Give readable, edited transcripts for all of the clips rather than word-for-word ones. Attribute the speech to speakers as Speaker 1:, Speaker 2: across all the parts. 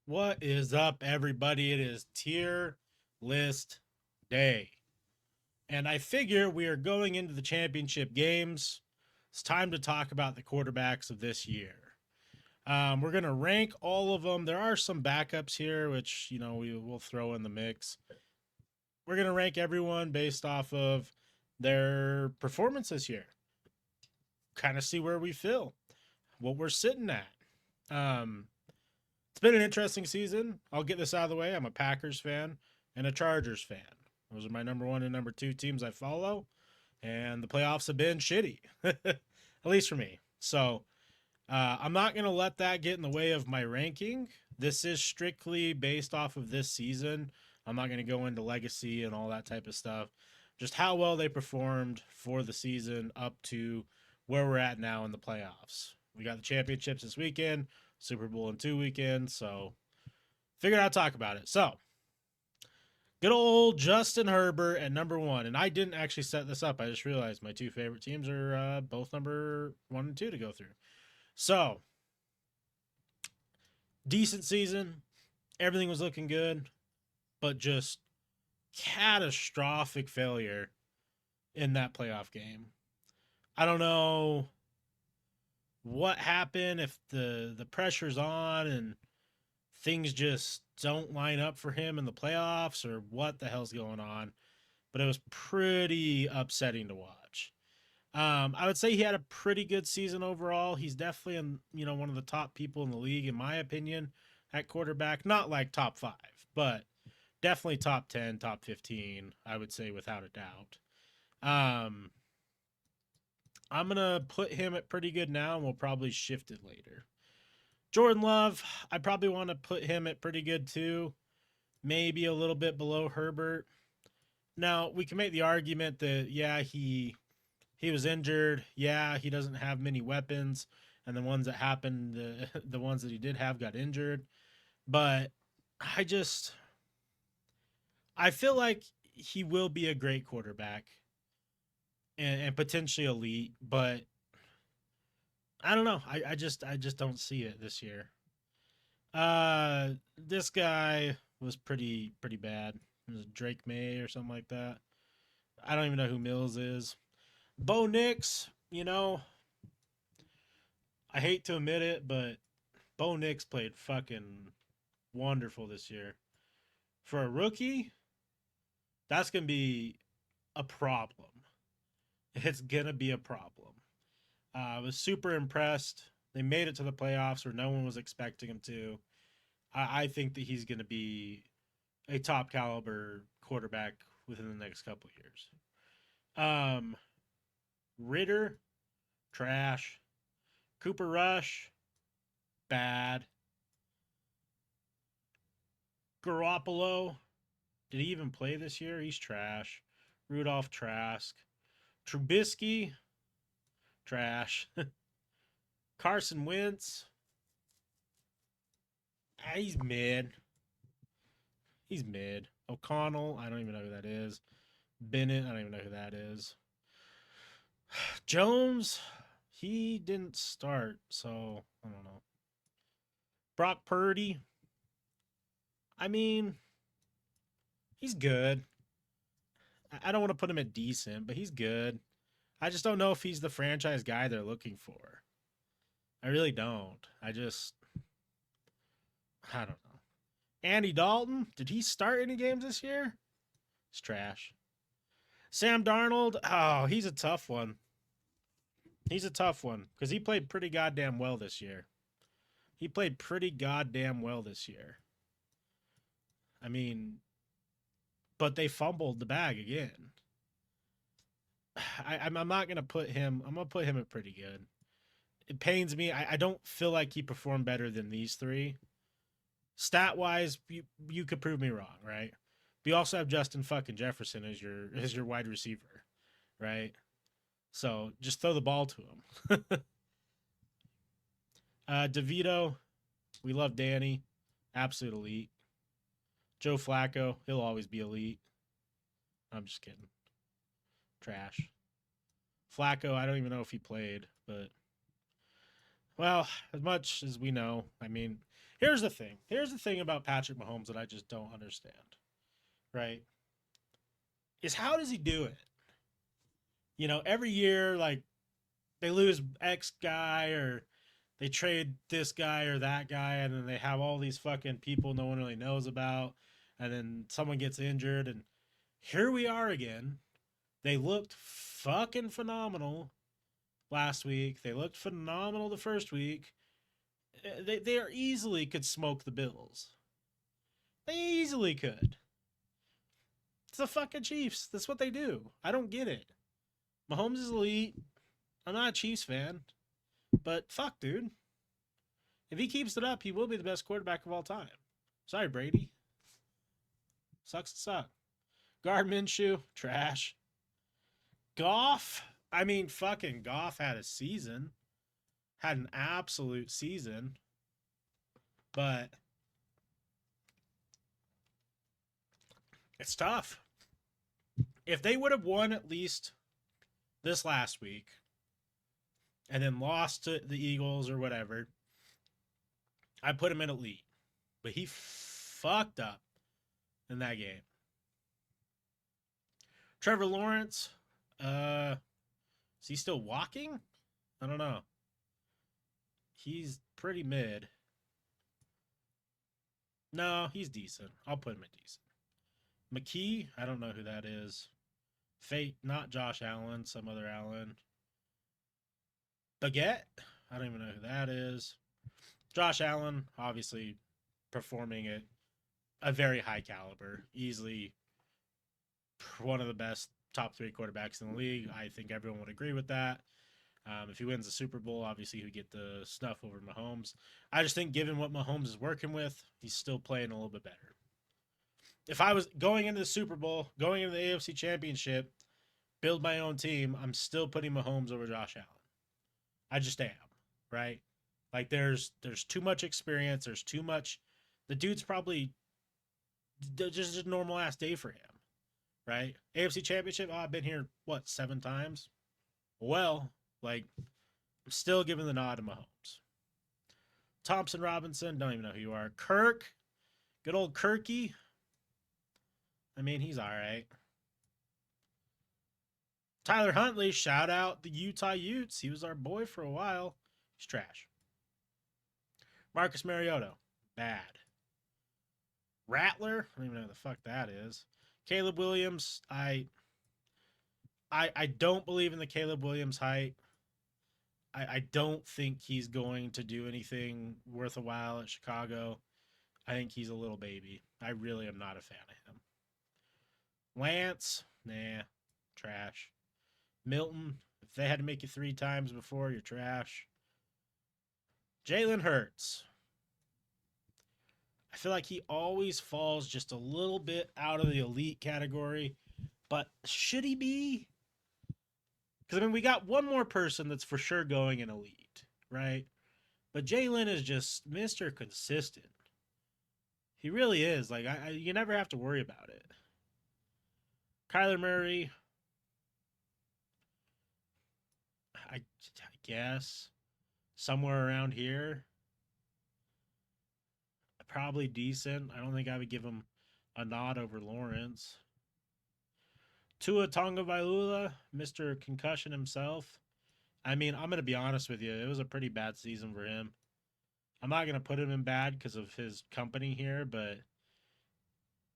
Speaker 1: What is up, everybody? It is tier list day. And I figure we are going into the championship games. It's time to talk about the quarterbacks of this year. We're going to rank all of them. There are some backups here, which, we will throw in the mix. We're going to rank everyone based off of their performance this year. Kind of see where we feel, what we're sitting at. Um, It's been an interesting season. I'll get this out of the way. I'm a Packers fan and a Chargers fan. Those are my number one and number two teams I follow. And the playoffs have been shitty, at least for me. So I'm not going to let that get in the way of my ranking. This is strictly based off of this season. I'm not going to go into legacy and all that type of stuff. Just how well they performed for the season up to where we're at now in the playoffs. We got the championships this weekend, Super Bowl in 2 weekends. So figured I'd talk about it. So good old Justin Herbert at number one. And I didn't actually set this up. I just realized my two favorite teams are both number 1 and 2 to go through. So decent season. Everything was looking good, but just catastrophic failure in that playoff game. I don't know what happened, if the pressure's on and things just don't line up for him in the playoffs, or what the hell's going on. But it was pretty upsetting to watch. I would say he had a pretty good season overall. He's definitely one of the top people in the league, in my opinion, at quarterback. Not like top five, but definitely top 10, top 15, I would say without a doubt. Um, I'm gonna put him at pretty good now, and we'll probably shift it later. Jordan Love, I probably want to put him at pretty good too. Maybe a little bit below Herbert. Now we can make the argument that he was injured. Yeah, he doesn't have many weapons, and the ones that happened, the ones that he did have, got injured. But I just I feel like he will be a great quarterback and potentially elite, but I don't know. I just don't see it this year. This guy was pretty bad. It was Drake May or something like that. I don't even know who Mills is. Bo Nix, I hate to admit it, but Bo Nix played fucking wonderful this year. For a rookie, that's gonna be a problem. It's gonna be a problem. I was super impressed. They made it to the playoffs where no one was expecting him to. I think that he's gonna be a top caliber quarterback within the next couple of years. Um, Ritter, trash. Cooper Rush, bad. Garoppolo, did he even play this year? He's trash. Rudolph Trask. Trubisky, trash. Carson Wentz, he's mid. He's mid. O'Connell, I don't even know who that is. Bennett, I don't even know who that is. Jones, he didn't start, so I don't know. Brock Purdy, I mean, he's good. I don't want to put him at decent, but he's good. I just don't know if he's the franchise guy they're looking for. I really don't. I don't know. Andy Dalton, did he start any games this year? It's trash. Sam Darnold, oh, he's a tough one. He's a tough one because he played pretty goddamn well this year. He played pretty goddamn well this year. I mean, but they fumbled the bag again. I'm not gonna put him. I'm gonna put him at pretty good. It pains me. I don't feel like he performed better than these three. Stat wise, you could prove me wrong, right? But you also have Justin fucking Jefferson as your wide receiver, right? So just throw the ball to him. DeVito, we love Danny, absolute elite. Joe Flacco, he'll always be elite. I'm just kidding. Trash. Flacco, I don't even know if he played, but well, as much as we know, I mean, Here's the thing. Here's the thing about Patrick Mahomes that I just don't understand. Right? Is how does he do it? Every year, like they lose X guy or they trade this guy or that guy, and then they have all these fucking people no one really knows about, and then someone gets injured, and here we are again. They looked fucking phenomenal last week. They looked phenomenal the first week. They are easily could smoke the Bills. They easily could. It's the fucking Chiefs. That's what they do. I don't get it. Mahomes is elite. I'm not a Chiefs fan, but fuck, dude. If he keeps it up, he will be the best quarterback of all time. Sorry, Brady. Sucks to suck. Gardner Minshew, trash. Goff, I mean, fucking Goff had a season, had an absolute season, but it's tough. If they would have won at least this last week and then lost to the Eagles or whatever, I put him in elite. But he fucked up in that game. Trevor Lawrence, is he still walking? I don't know. He's pretty mid. No, he's decent. I'll put him at decent. McKee, I don't know who that is. Fate, not Josh Allen, some other Allen. Baguette, I don't even know who that is. Josh Allen, obviously performing at a very high caliber, easily one of the best top 3 quarterbacks in the league. I think everyone would agree with that. If he wins the Super Bowl, obviously he would get the snuff over Mahomes. I just think given what Mahomes is working with, he's still playing a little bit better. If I was going into the Super Bowl, going into the AFC Championship, build my own team, I'm still putting Mahomes over Josh Allen. I just am, right? Like there's too much experience. There's too much. The dude's probably just a normal ass day for him, right? AFC Championship. Oh, I've been here 7 times. Well, like I'm still giving the nod to Mahomes. Thompson Robinson, don't even know who you are. Kirk, good old Kirky. I mean, he's all right. Tyler Huntley, shout out the Utah Utes. He was our boy for a while. He's trash. Marcus Mariota, bad. Rattler, I don't even know who the fuck that is. Caleb Williams, I don't believe in the Caleb Williams hype. I don't think he's going to do anything worth a while at Chicago. I think he's a little baby. I really am not a fan of him. Lance, nah, trash. Milton, if they had to make you 3 times before, you're trash. Jalen Hurts. I feel like he always falls just a little bit out of the elite category, but should he be? Because, I mean, we got one more person that's for sure going in elite, right? But Jalen is just Mr. Consistent. He really is. Like, you never have to worry about it. Kyler Murray, I guess, somewhere around here. Probably decent. I don't think I would give him a nod over Lawrence. Tua Tagovailoa, Mr. Concussion himself. I mean, I'm going to be honest with you. It was a pretty bad season for him. I'm not going to put him in bad because of his company here, but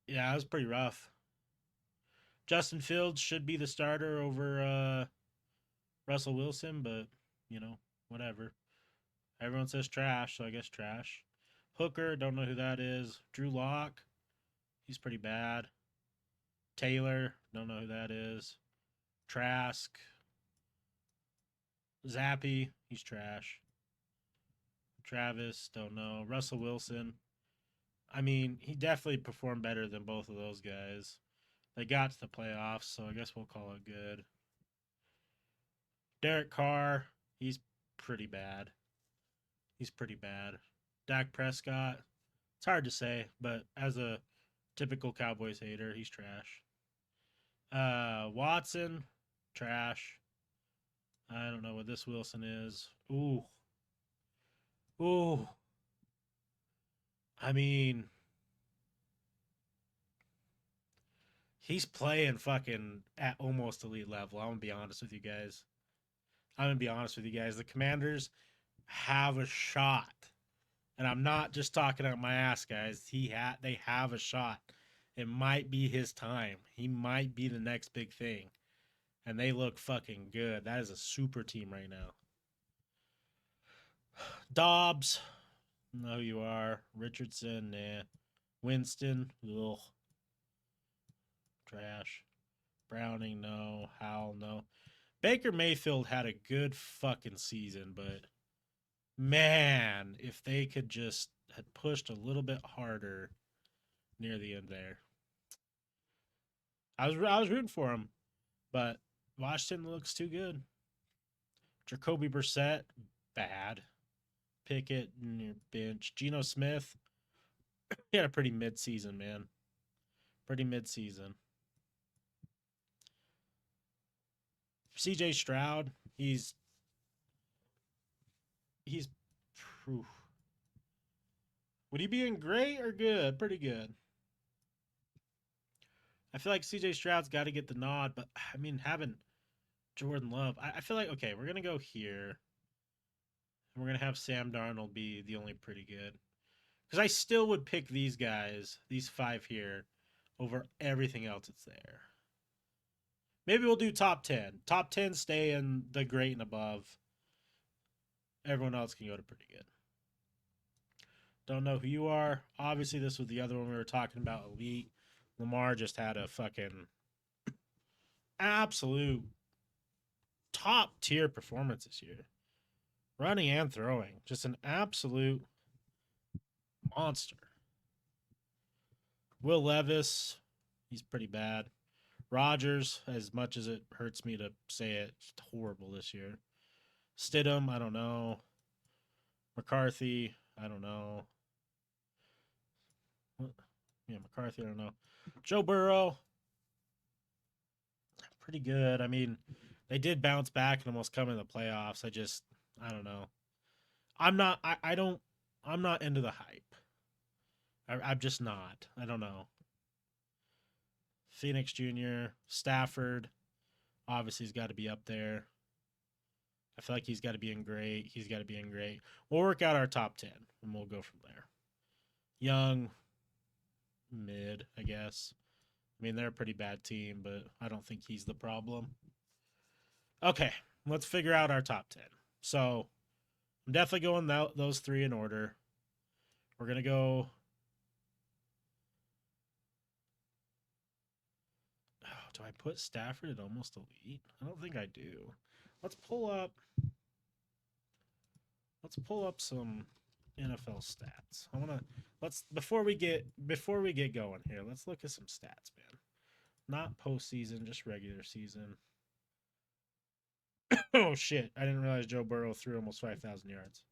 Speaker 1: yeah, it was pretty rough. Justin Fields should be the starter over Russell Wilson, but, whatever. Everyone says trash, so I guess trash. Hooker, don't know who that is. Drew Lock, he's pretty bad. Taylor, don't know who that is. Trask. Zappy, he's trash. Travis, don't know. Russell Wilson. I mean, he definitely performed better than both of those guys. They got to the playoffs, so I guess we'll call it good. Derek Carr, he's pretty bad. He's pretty bad. Dak Prescott, it's hard to say, but as a typical Cowboys hater, he's trash. Watson, trash. I don't know what this Wilson is. Ooh. Ooh. I mean, he's playing fucking at almost elite level. I'm gonna be honest with you guys. I'm gonna be honest with you guys. The Commanders have a shot, and I'm not just talking out my ass, guys. They have a shot. It might be his time. He might be the next big thing, and they look fucking good. That is a super team right now. Dobbs, know who you are. Richardson, nah. Winston, ugh, trash. Browning, no. Howell, no. Baker Mayfield had a good fucking season, but man, if they could just had pushed a little bit harder near the end there. I was rooting for him, but Washington looks too good. Jacoby Brissett, bad. Pickett in your bench. Geno Smith, he had a pretty mid season, man. Pretty mid season. CJ Stroud, he's whew. Would he be in great or good? Pretty good. I feel like CJ Stroud's got to get the nod, but I mean, having Jordan Love, I feel like, okay, we're going to go here. And we're going to have Sam Darnold be the only pretty good. Because I still would pick these guys, these five here, over everything else that's there. Maybe we'll do top 10. Top 10 stay in the great and above. Everyone else can go to pretty good. Don't know who you are. Obviously, this was the other one we were talking about, elite. Lamar just had a fucking absolute top tier performance this year. Running and throwing. Just an absolute monster. Will Levis, he's pretty bad. Rodgers, as much as it hurts me to say it, it's horrible this year. Stidham, I don't know. McCarthy, I don't know. Yeah, McCarthy, I don't know. Joe Burrow, pretty good. I mean, they did bounce back and almost come in the playoffs. I don't know. I don't, I'm not into the hype. I'm just not. I don't know. Phoenix Jr., Stafford, obviously he's got to be up there. I feel like he's got to be in great. He's got to be in great. We'll work out our top 10 and we'll go from there. Young, mid, I guess. I mean, they're a pretty bad team, but I don't think he's the problem. Okay, let's figure out our top 10. So I'm definitely going those three in order. We're going to go. Oh, do I put Stafford at almost elite? I don't think I do. Let's pull up. Let's pull up some NFL stats. I want to let's before we get going here. Let's look at some stats, man. Not postseason, just regular season. Oh shit! I didn't realize Joe Burrow threw almost 5,000 yards.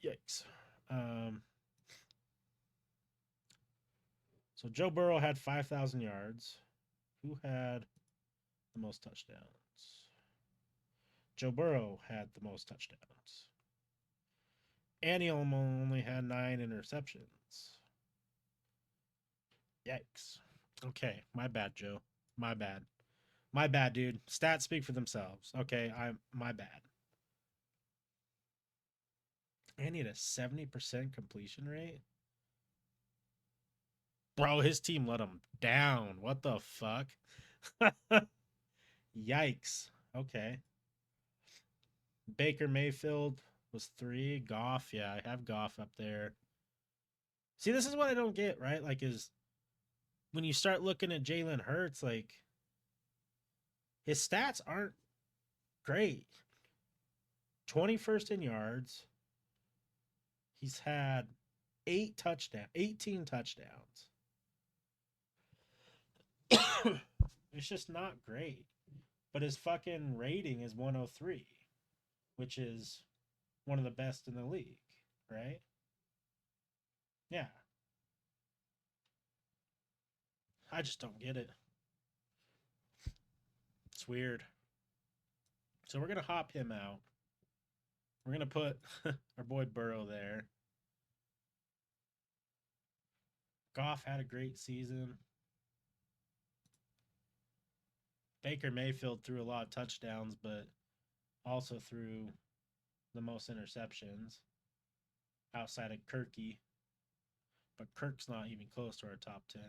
Speaker 1: Yikes! Um, so Joe Burrow had 5,000 yards. Who had the most touchdowns? Joe Burrow had the most touchdowns. And he only had 9 interceptions. Yikes. Okay, my bad, Joe. My bad. My bad, dude. Stats speak for themselves. Okay, I'm my bad. And he had a 70% completion rate. Bro, his team let him down. What the fuck? Yikes. Okay. Baker Mayfield was 3. Goff, yeah, I have Goff up there. See, this is what I don't get, right? Like, is when you start looking at Jalen Hurts, like, his stats aren't great. 21st in yards. He's had 18 touchdowns. It's just not great. But his fucking rating is 103, which is one of the best in the league, right? Yeah. I just don't get it. It's weird. So we're going to hop him out. We're going to put our boy Burrow there. Goff had a great season. Baker Mayfield threw a lot of touchdowns, but also threw the most interceptions outside of Kirky. But Kirk's not even close to our top 10.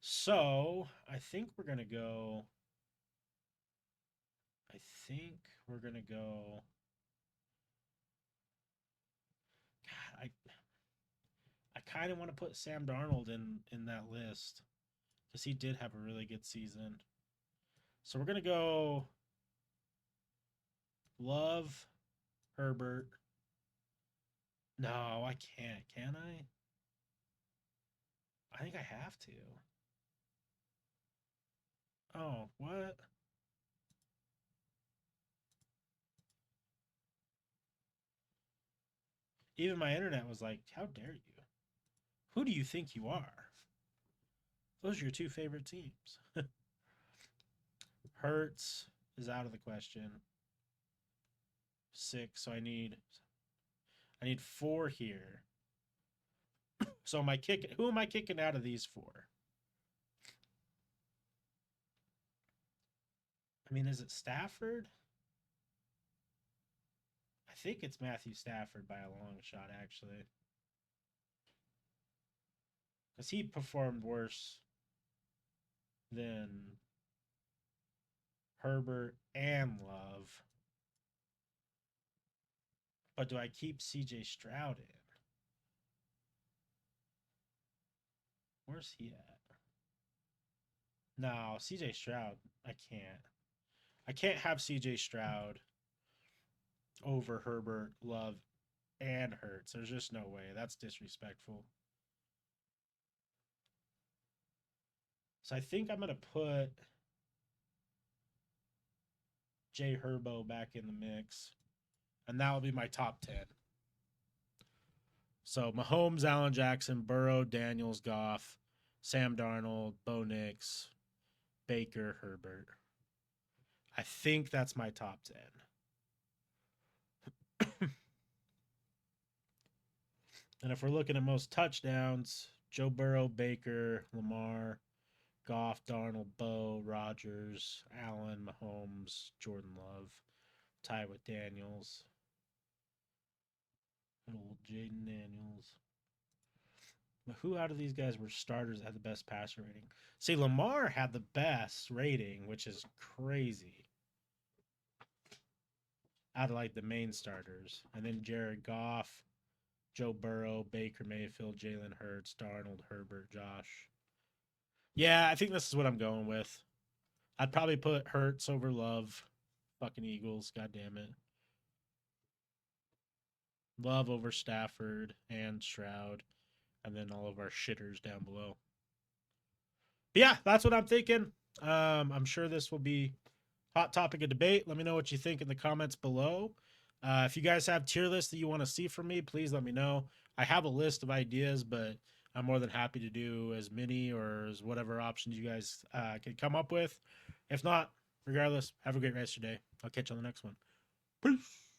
Speaker 1: So I think we're going to go. I think we're going to go. God, I kind of want to put Sam Darnold in that list because he did have a really good season. So we're gonna go Love, Herbert. No, I can't. Can I? I think I have to. Oh, what? Even my internet was like, "How dare you? Who do you think you are? Those are your two favorite teams." Hertz is out of the question. 6, so I need 4 here. So am I kicking? Who am I kicking out of these 4? I mean, is it Stafford? I think it's Matthew Stafford by a long shot, actually, because he performed worse than Herbert and Love. But do I keep CJ Stroud in? Where's he at? No, CJ Stroud. I can't. I can't have CJ Stroud over Herbert, Love, and Hurts. There's just no way. That's disrespectful. So I think I'm gonna put Jay Herbo back in the mix, and that will be my top 10. So Mahomes, Allen Jackson, Burrow, Daniels, Goff, Sam Darnold, Bo Nix, Baker, Herbert. I think that's my top 10. And if we're looking at most touchdowns, Joe Burrow, Baker, Lamar, Goff, Darnold, Bo, Rodgers, Allen, Mahomes, Jordan Love, tie with Daniels. Good old Jaden Daniels. But who out of these guys were starters that had the best passer rating? See, Lamar had the best rating, which is crazy. Out of like the main starters. And then Jared Goff, Joe Burrow, Baker Mayfield, Jalen Hurts, Darnold, Herbert, Josh. Yeah, I think this is what I'm going with. I'd probably put Hurts over Love. Fucking Eagles, god damn it. Love over Stafford and Stroud. And then all of our shitters down below. But yeah, that's what I'm thinking. I'm sure this will be hot topic of debate. Let me know what you think in the comments below. If you guys have tier lists that you want to see from me, please let me know. I have a list of ideas, but I'm more than happy to do as many or as whatever options you guys can come up with. If not, regardless, have a great rest of your day. I'll catch you on the next one. Peace.